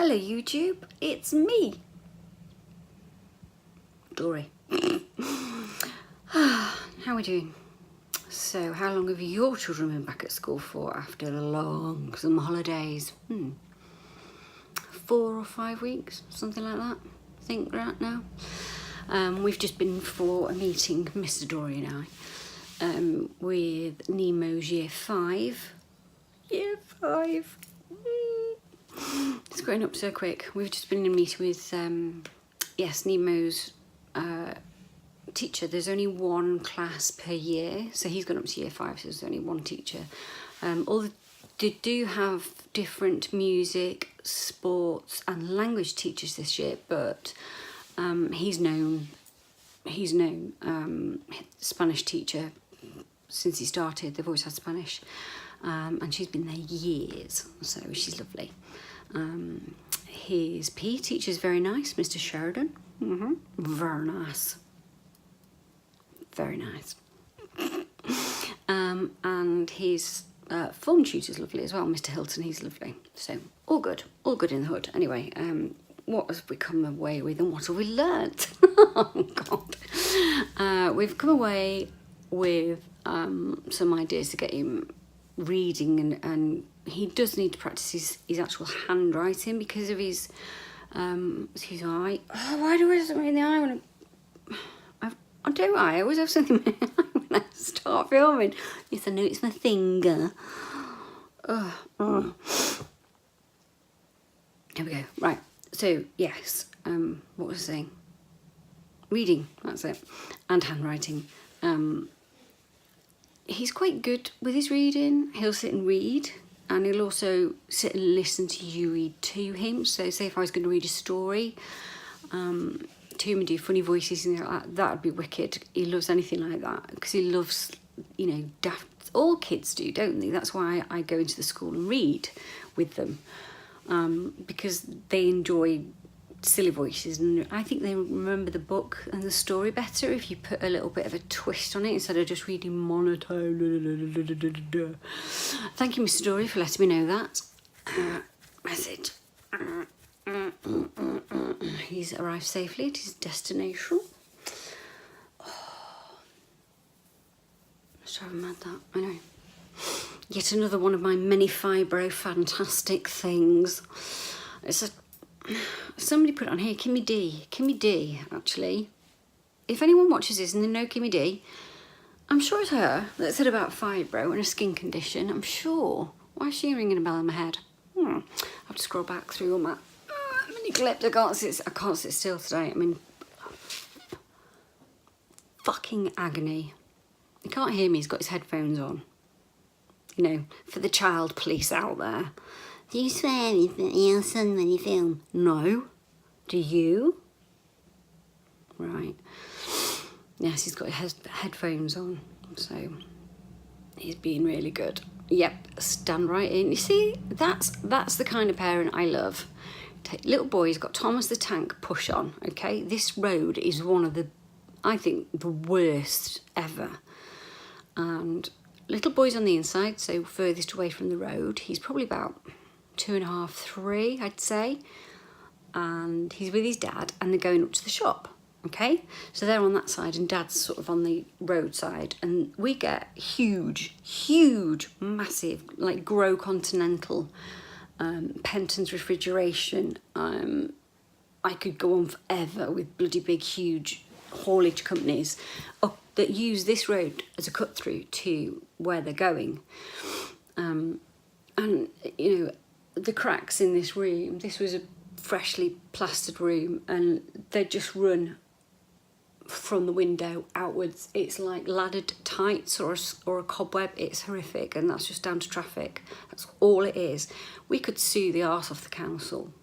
Hello YouTube, it's me, Dory. How are we doing? So how long have your children been back at school for after the long summer holidays? 4 or 5 weeks, something like that, I think right now. We've just been for a meeting, Mr. Dory and I, with Nemo's year 5. Year 5. It's growing up so quick. We've just been in a meeting with, Nemo's teacher. There's only one class per year, so he's gone up to year 5, so there's only one teacher. They do have different music, sports and language teachers this year, but he's known Spanish teacher since he started. They've always had Spanish, and she's been there years, so she's lovely. His PE teacher is very nice, Mr. Sheridan. Very nice. Very nice. And his form tutor is lovely as well, Mr. Hilton. He's lovely. So all good in the hood. Anyway, what have we come away with, and what have we learnt? Oh God. We've come away with some ideas to get him reading, and he does need to practice his actual handwriting because of his eye. Oh, why do I have something in the eye when I always have something in my eye when I start filming. Yes, I know it's my finger. Here we go. Right. So yes, what was I saying? Reading, that's it, and handwriting. He's quite good with his reading. He'll sit and read, and he'll also sit and listen to you read to him. So say if I was going to read a story to him and do funny voices and that would be wicked. He loves anything like that because he loves, daft. All kids do, don't they? That's why I go into the school and read with them, because they enjoy silly voices, and I think they remember the book and the story better if you put a little bit of a twist on it instead of just reading monotone. Thank you, Mr. Dory, for letting me know that. Message. He's arrived safely at his destination. Let's have him had that. I know. Yet another one of my many fibro fantastic things. Somebody put it on here, Kimmy D, actually. If anyone watches this and they know Kimmy D, I'm sure it's her that said about fibro and a skin condition. I'm sure. Why is she ringing a bell in my head? I have to scroll back through all my many clips. I can't sit still today. I mean, fucking agony. You can't hear me, he's got his headphones on. For the child police out there. Do you swear anything at your son when you film? No. Do you? Right. Yes, he's got his headphones on, so he's being really good. Yep, stand right in. You see, that's the kind of parent I love. Little boy's got Thomas the Tank push on, okay? This road is one of the worst ever. And little boy's on the inside, so furthest away from the road. He's probably about 2.5, 3, I'd say, and he's with his dad and they're going up to the shop, okay? So they're on that side and dad's sort of on the roadside, and we get huge, massive, like Grow Continental, Penton's refrigeration. I could go on forever with bloody big, huge haulage companies that use this road as a cut through to where they're going. And, the cracks in this room, this was a freshly plastered room, and they just run from the window outwards. It's like laddered tights or a cobweb. It's horrific, and that's just down to traffic. That's all it is. We could sue the arse off the council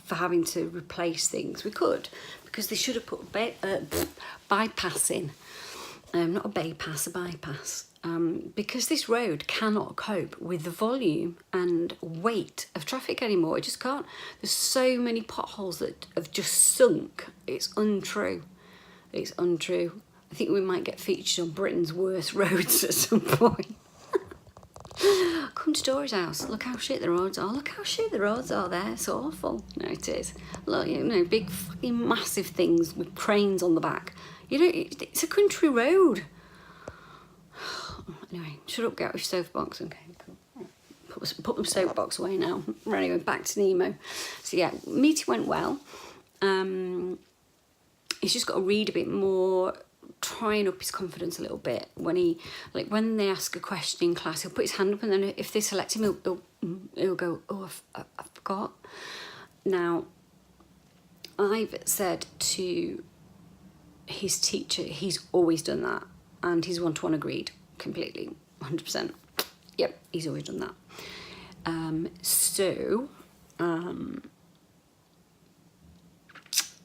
for having to replace things. We could, because they should have put bypass in. Not a bypass, a bypass. Because this road cannot cope with the volume and weight of traffic anymore. It just can't. There's so many potholes that have just sunk. It's untrue. It's untrue. I think we might get featured on Britain's worst roads at some point. come to Dory's house. Look how shit the roads are. Look how shit the roads are there. It's awful. No, it is. Look, you know, big fucking massive things with cranes on the back. You know, it's a country road. Anyway, shut up, get out of your soapbox. Okay, cool. Put the soapbox away now. Anyway, back to Nemo. So yeah, meeting went well. He's just got to read a bit more, trying up his confidence a little bit. When they ask a question in class, he'll put his hand up, and then if they select him, he'll go, oh, I forgot. Now, I've said to his teacher, he's always done that, and he's one-to-one agreed completely, 100%. Yep, he's always done that.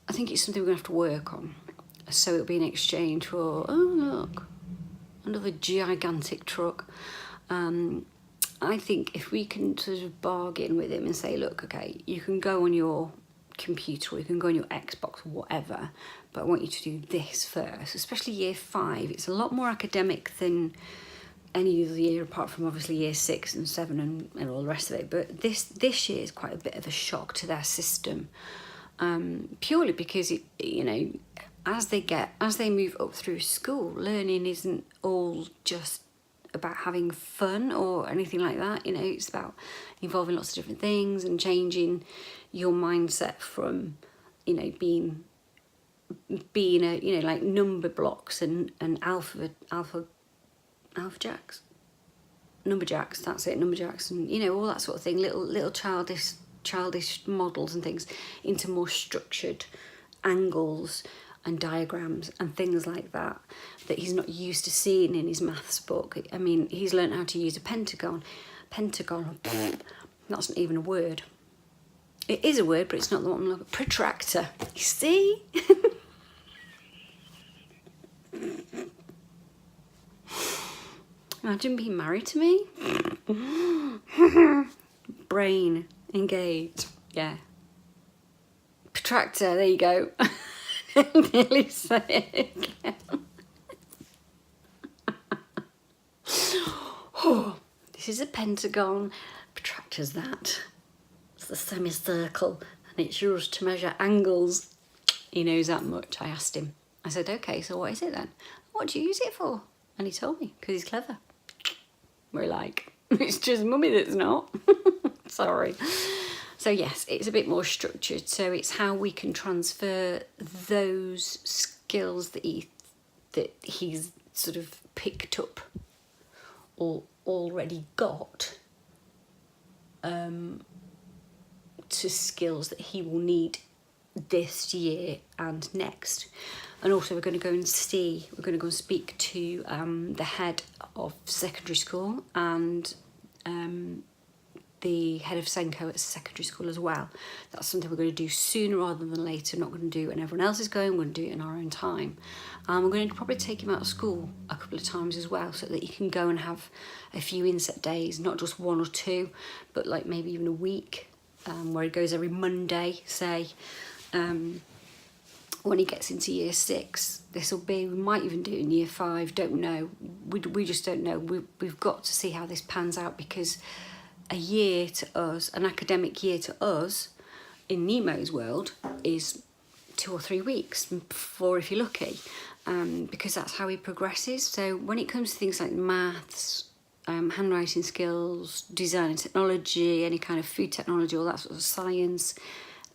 I think it's something we're going to have to work on. So it'll be an exchange for, oh, look, another gigantic truck. I think if we can sort of bargain with him and say, look, okay, you can go on your computer or you can go on your Xbox or whatever, but I want you to do this first, especially year 5. It's a lot more academic than any other year, apart from obviously year 6 and 7 and all the rest of it. But this year is quite a bit of a shock to their system, purely because as they move up through school, learning isn't all just about having fun or anything like that. You know, it's about involving lots of different things and changing your mindset from, you know, being a, you know, like number blocks and alpha jacks, number jacks, that's it, number jacks, and you know, all that sort of thing, little childish models and things, into more structured angles and diagrams and things like that he's not used to seeing in his maths book. I mean, he's learned how to use a pentagon, that's not even a word. It is a word, but it's not the one I'm looking at. Protractor, you see? Imagine being married to me. Brain engaged. Yeah. Protractor, there you go. Nearly said it again. Oh, this is a pentagon. Protractor's that. It's the semicircle, and it's used to measure angles. He knows that much. I asked him. I said, okay, so what is it then? What do you use it for? And he told me, because he's clever. We're like, it's just mummy that's not. Sorry. So yes, it's a bit more structured. So it's how we can transfer those skills that he's sort of picked up or already got to skills that he will need this year and next. And also we're going to go and speak to the head of secondary school and the head of Senko at secondary school as well. That's something we're going to do sooner rather than later. Not going to do it when everyone else is going, we're going to do it in our own time. We're going to probably take him out of school a couple of times as well, so that he can go and have a few inset days, not just 1 or 2, but like maybe even a week, where he goes every Monday, say. When he gets into year 6, we might even do it in year 5, don't know. We just don't know. We've got to see how this pans out, because a year to us, an academic year to us, in Nemo's world, is 2 or 3 weeks, 4 if you're lucky, because that's how he progresses. So when it comes to things like maths, handwriting skills, design and technology, any kind of food technology, all that sort of science,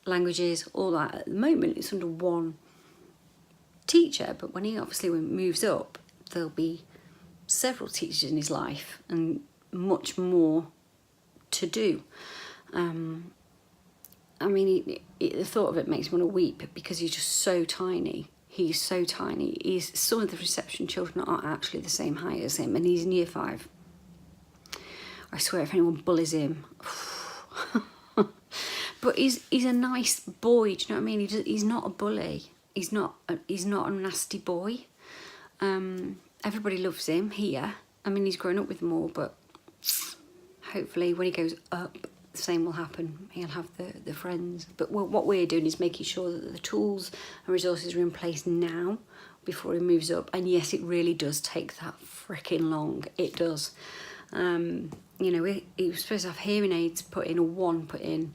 languages, all that, at the moment it's under one teacher, but when he obviously moves up, there'll be several teachers in his life and much more to do. I mean, the thought of it makes me want to weep, because he's just so tiny. He's so tiny. Some of the reception children are actually the same height as him, and he's in year 5. I swear, if anyone bullies him, but he's a nice boy. Do you know what I mean? He's not a bully. He's not a nasty boy. Everybody loves him here. I mean, he's grown up with them all, but hopefully when he goes up, the same will happen. He'll have the friends. But what we're doing is making sure that the tools and resources are in place now before he moves up. And yes, it really does take that freaking long. It does. You know, he was supposed to have hearing aids put in, or one put in,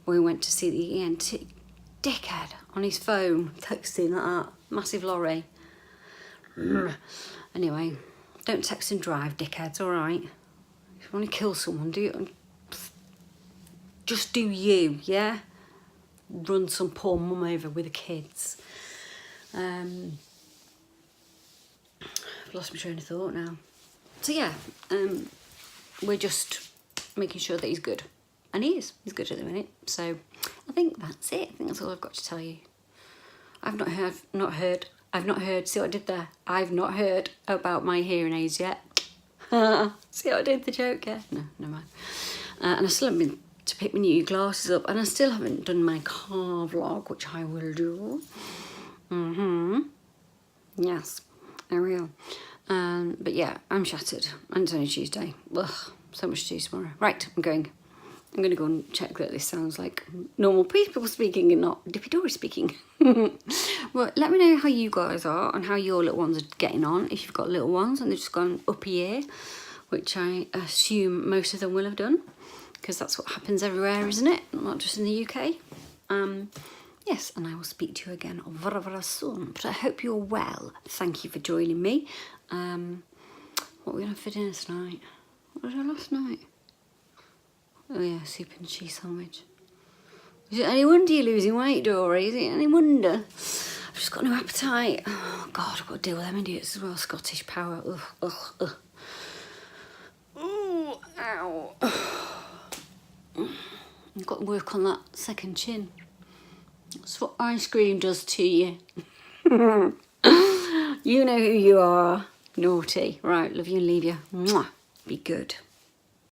when we went to see the ENT. Dickhead on his phone, texting like that. Massive lorry. Anyway, don't text and drive, dickheads, alright? If you want to kill someone, do it. Just do you, yeah? Run some poor mum over with the kids. I've lost my train of thought now. So yeah, we're just making sure that he's good. And he is. He's good at the minute. So I think that's it. I think that's all I've got to tell you. I've not heard, see what I did there? I've not heard about my hearing aids yet. See what I did, the joke, yeah? No, never mind. And I still haven't been to pick my new glasses up, and I still haven't done my car vlog, which I will do. Yes, I will. But yeah, I'm shattered, and it's only Tuesday. Ugh, so much to do tomorrow. Right, I'm going to go and check that this sounds like normal people speaking and not Dippy Dory speaking. Well, let me know how you guys are and how your little ones are getting on, if you've got little ones and they've just gone up a year, which I assume most of them will have done, because that's what happens everywhere, isn't it? Not just in the UK. Yes, and I will speak to you again very, very soon. But I hope you're well. Thank you for joining me. What are we going to have for dinner tonight? What did I last night? Oh yeah, soup and cheese sandwich. Is it any wonder you're losing weight, Dory? Is it any wonder? I've just got no appetite. Oh God, I've got to deal with them idiots as well. Scottish power. Ugh, ugh, ugh. Ooh, ow. I've got to work on that second chin. That's what ice cream does to you. You know who you are. Naughty. Right, love you and leave you. Mwah. Be good.